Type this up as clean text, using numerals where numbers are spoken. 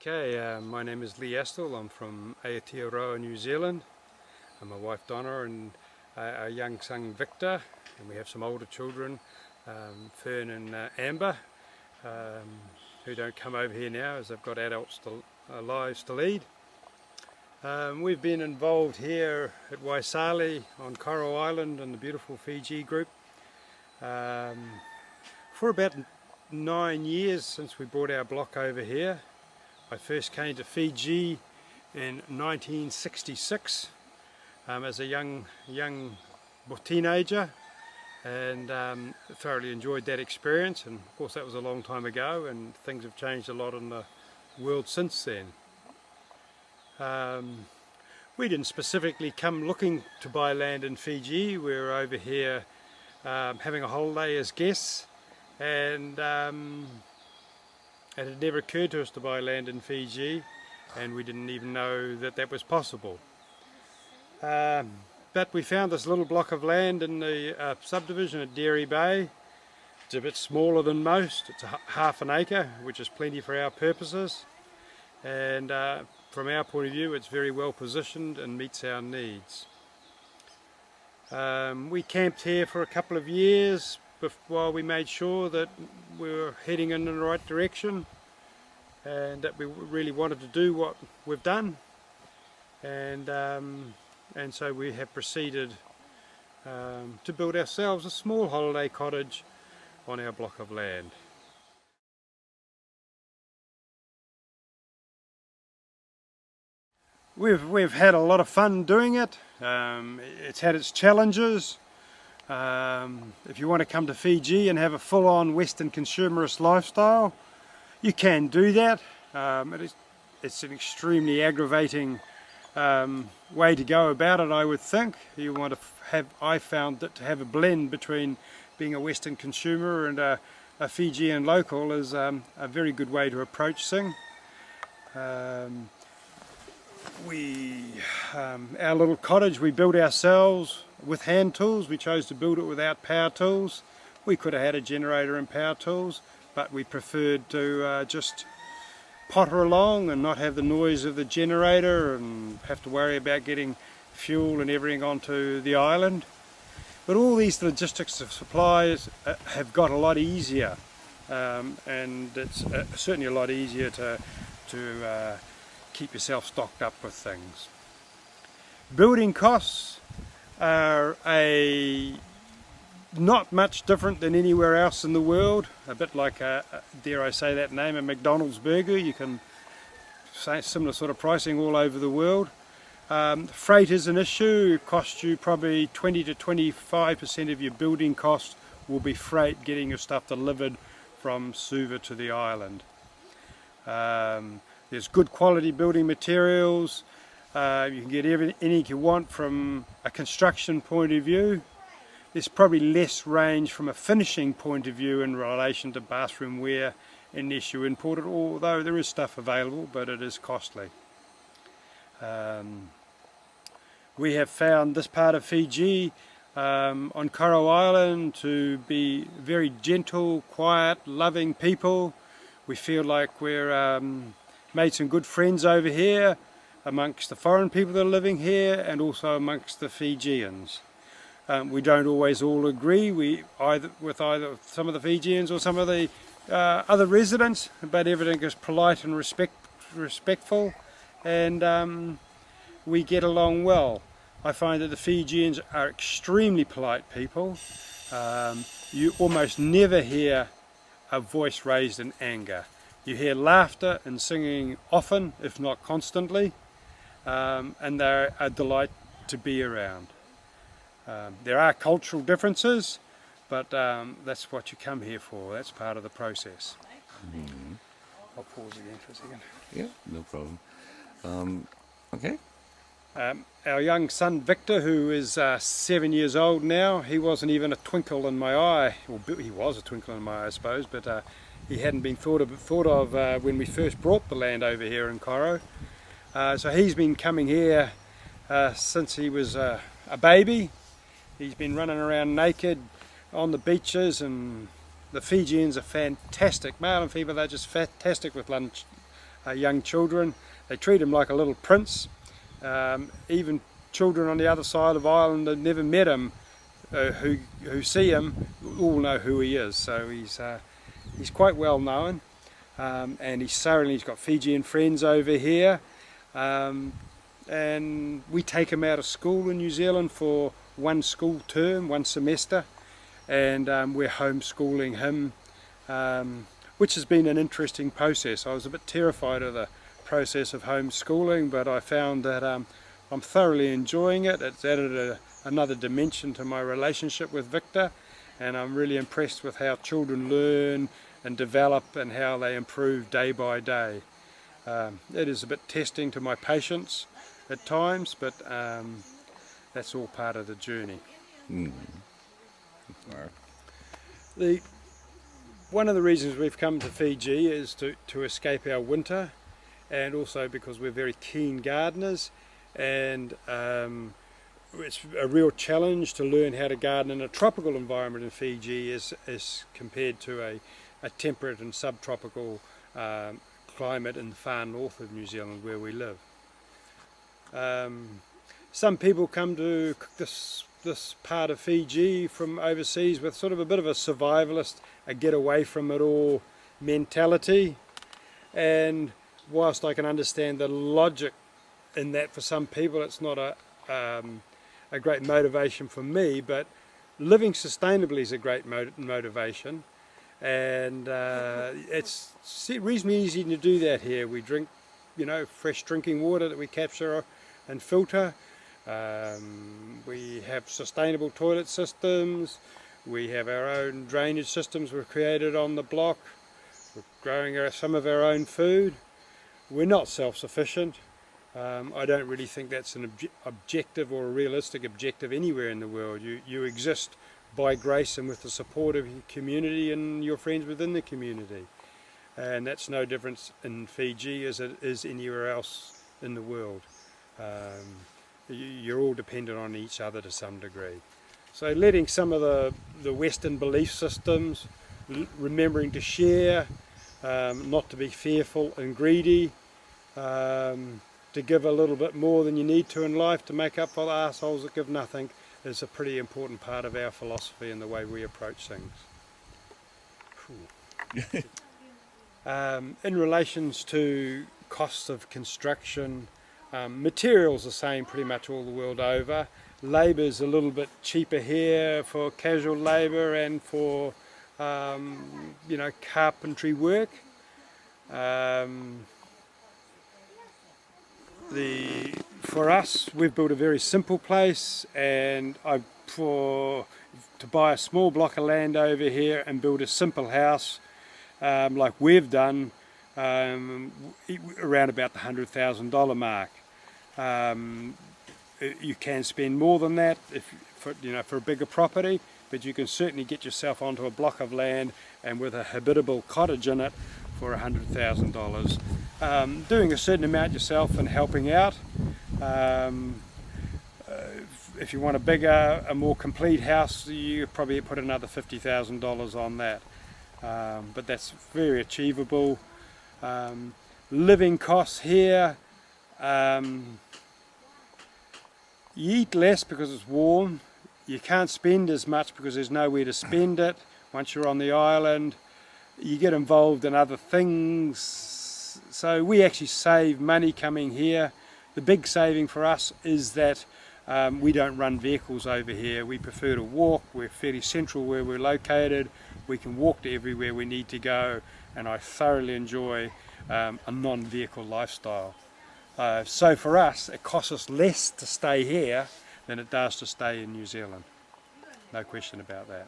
Okay, my name is Leigh Interview. I'm from Aotearoa, New Zealand. And my wife Donna and our young son Victor, and we have some older children, Fern and Amber, who don't come over here now as they've got adults lives to lead. We've been involved here at Waisale on Koro Island in the beautiful Fiji group for about 9 years since we brought our block over here. I first came to Fiji in 1966 as a young teenager, and thoroughly enjoyed that experience. And of course that was a long time ago, and things have changed a lot in the world since then. We didn't specifically come looking to buy land in Fiji. We were over here having a holiday as guests, and it had never occurred to us to buy land in Fiji, and we didn't even know that that was possible. But we found this little block of land in the subdivision at Dairy Bay. It's a bit smaller than most. It's half an acre, which is plenty for our purposes, and from our point of view it's very well positioned and meets our needs. We camped here for a couple of years while we made sure that we were heading in the right direction and that we really wanted to do what we've done, and so we have proceeded to build ourselves a small holiday cottage on our block of land. We've had a lot of fun doing it. It's had its challenges. If you want to come to Fiji and have a full-on Western consumerist lifestyle, you can do that. It's an extremely aggravating way to go about it, I would think. You want to have, I found that to have a blend between being a Western consumer and a Fijian local is a very good way to approach things. Our little cottage we built ourselves with hand tools. We chose to build it without power tools. We could have had a generator and power tools, but we preferred to just potter along and not have the noise of the generator and have to worry about getting fuel and everything onto the island. But all these logistics of supplies have got a lot easier, and it's certainly a lot easier to keep yourself stocked up with things. Building costs are not much different than anywhere else in the world. A bit like, dare I say that name, a McDonald's burger. You can say similar sort of pricing all over the world. Freight is an issue. It costs you probably 20 to 25% of your building cost will be freight, getting your stuff delivered from Suva to the island. There's good quality building materials. You can get anything you want from a construction point of view. There's probably less range from a finishing point of view in relation to bathroom wear unless you import it, although there is stuff available, but it is costly. We have found this part of Fiji on Koro Island to be very gentle, quiet, loving people. We feel like we're made some good friends over here amongst the foreign people that are living here and also amongst the Fijians. We don't always all agree with either some of the Fijians or some of the other residents, but everything is polite and respectful, and we get along well. I find that the Fijians are extremely polite people. You almost never hear a voice raised in anger. You hear laughter and singing often, if not constantly, and they're a delight to be around. There are cultural differences, but that's what you come here for. That's part of the process. Mm-hmm. I'll pause again for a second. Yeah, no problem. Okay. Our young son Victor, who is 7 years old now, he wasn't even a twinkle in my eye. Well, he was a twinkle in my eye, I suppose, but he hadn't been thought of when we first brought the land over here in Koro. So he's been coming here since he was a baby. He's been running around naked on the beaches, and the Fijians are fantastic. Male and female, they're just fantastic with young children. They treat him like a little prince. Even children on the other side of Ireland that never met him, who see him, all know who he is. So he's quite well known, and he's got Fijian friends over here, and we take him out of school in New Zealand for one school term, one semester, and we're homeschooling him, which has been an interesting process. I was a bit terrified of the process of homeschooling, but I found that I'm thoroughly enjoying it. It's added another dimension to my relationship with Victor, and I'm really impressed with how children learn and develop and how they improve day by day. It is a bit testing to my patience at times, but that's all part of the journey. One of the reasons we've come to Fiji is to escape our winter, and also because we're very keen gardeners, and it's a real challenge to learn how to garden in a tropical environment in Fiji as compared to a temperate and subtropical climate in the far north of New Zealand where we live. Some people come to this part of Fiji from overseas with sort of a bit of a survivalist, a get away from it all mentality, and whilst I can understand the logic in that for some people, it's not a great motivation for me, but living sustainably is a great motivation, and it's reasonably easy to do that here. We drink, fresh drinking water that we capture and filter. We have sustainable toilet systems. We have our own drainage systems we've created on the block. We're growing some of our own food. We're not self-sufficient. I don't really think that's an objective or a realistic objective anywhere in the world. You exist by grace and with the support of your community and your friends within the community. And that's no difference in Fiji as it is anywhere else in the world. You're all dependent on each other to some degree. So letting some of the Western belief systems, remembering to share, not to be fearful and greedy, to give a little bit more than you need to in life to make up for the arseholes that give nothing, is a pretty important part of our philosophy and the way we approach things. In relations to costs of construction, materials are the same pretty much all the world over. Labour is a little bit cheaper here for casual labour and for carpentry work. For us, we've built a very simple place, and to buy a small block of land over here and build a simple house like we've done, around about the $100,000 mark. You can spend more than that for a bigger property, but you can certainly get yourself onto a block of land and with a habitable cottage in it for $100,000. Doing a certain amount yourself and helping out. If you want a more complete house, you probably put another $50,000 on that. But that's very achievable. Living costs here, you eat less because it's warm. You can't spend as much because there's nowhere to spend it. Once you're on the island, you get involved in other things. So we actually save money coming here. The big saving for us is that we don't run vehicles over here. We prefer to walk. We're fairly central where we're located. We can walk to everywhere we need to go, and I thoroughly enjoy a non-vehicle lifestyle. So for us, it costs us less to stay here than it does to stay in New Zealand. No question about that.